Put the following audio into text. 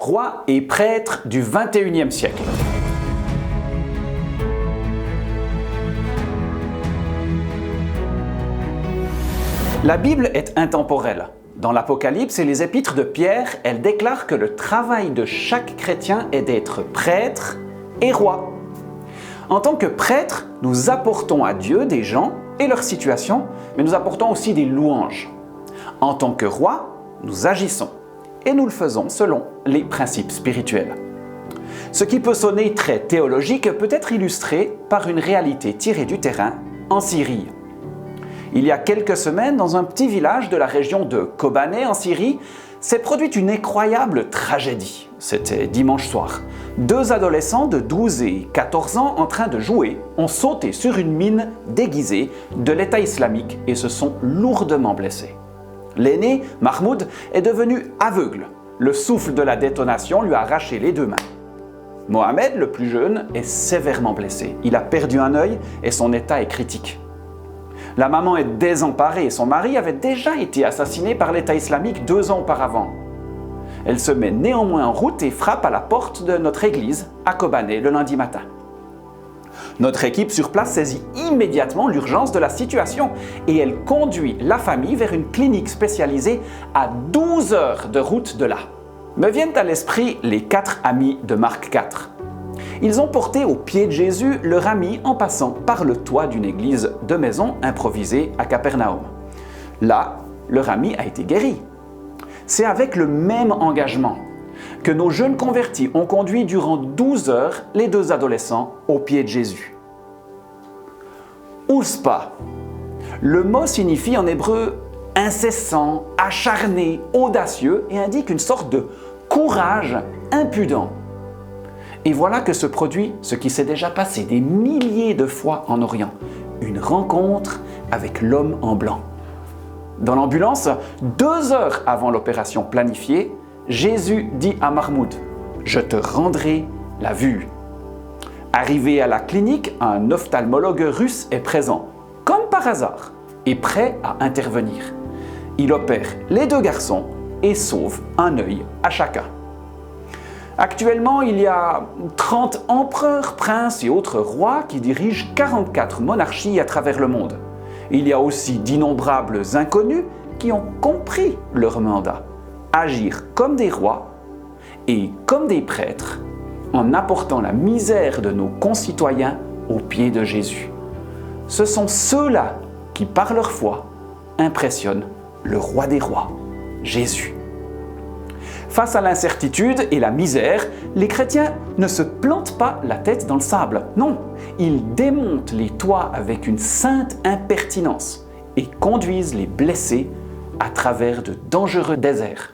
rois et prêtres du XXIe siècle. La Bible est intemporelle. Dans l'Apocalypse et les épîtres de Pierre, elle déclare que le travail de chaque chrétien est d'être prêtre et roi. En tant que prêtre, nous apportons à Dieu des gens et leur situation, mais nous apportons aussi des louanges. En tant que roi, nous agissons et nous le faisons selon les principes spirituels. Ce qui peut sonner très théologique peut être illustré par une réalité tirée du terrain en Syrie. Il y a quelques semaines, dans un petit village de la région de Kobané en Syrie, s'est produite une incroyable tragédie. C'était dimanche soir. 2 adolescents de 12 et 14 ans en train de jouer ont sauté sur une mine déguisée de l'État islamique et se sont lourdement blessés. L'aîné, Mahmoud, est devenu aveugle. Le souffle de la détonation lui a arraché les 2 mains. Mohamed, le plus jeune, est sévèrement blessé. Il a perdu un œil et son état est critique. La maman est désemparée et son mari avait déjà été assassiné par l'État islamique 2 ans auparavant. Elle se met néanmoins en route et frappe à la porte de notre église à Kobané le lundi matin. Notre équipe sur place saisit immédiatement l'urgence de la situation et elle conduit la famille vers une clinique spécialisée à 12 heures de route de là. Me viennent à l'esprit les 4 amis de Marc 4. Ils ont porté aux pieds de Jésus leur ami en passant par le toit d'une église de maison improvisée à Capernaum. Là, leur ami a été guéri. C'est avec le même engagement que nos jeunes convertis ont conduit durant 12 heures les 2 adolescents aux pieds de Jésus. Ouspa. Le mot signifie en hébreu incessant, acharné, audacieux et indique une sorte de courage impudent. Et voilà que se produit ce qui s'est déjà passé des milliers de fois en Orient, une rencontre avec l'homme en blanc. Dans l'ambulance, 2 heures avant l'opération planifiée, Jésus dit à Mahmoud « Je te rendrai la vue ». Arrivé à la clinique, un ophtalmologue russe est présent, comme par hasard, et prêt à intervenir. Il opère les 2 garçons et sauve un œil à chacun. Actuellement, il y a 30 empereurs, princes et autres rois qui dirigent 44 monarchies à travers le monde. Il y a aussi d'innombrables inconnus qui ont compris leur mandat, agir comme des rois et comme des prêtres en apportant la misère de nos concitoyens aux pieds de Jésus. Ce sont ceux-là qui, par leur foi, impressionnent le roi des rois, Jésus. Face à l'incertitude et la misère, les chrétiens ne se plantent pas la tête dans le sable. Non, ils démontent les toits avec une sainte impertinence et conduisent les blessés à travers de dangereux déserts.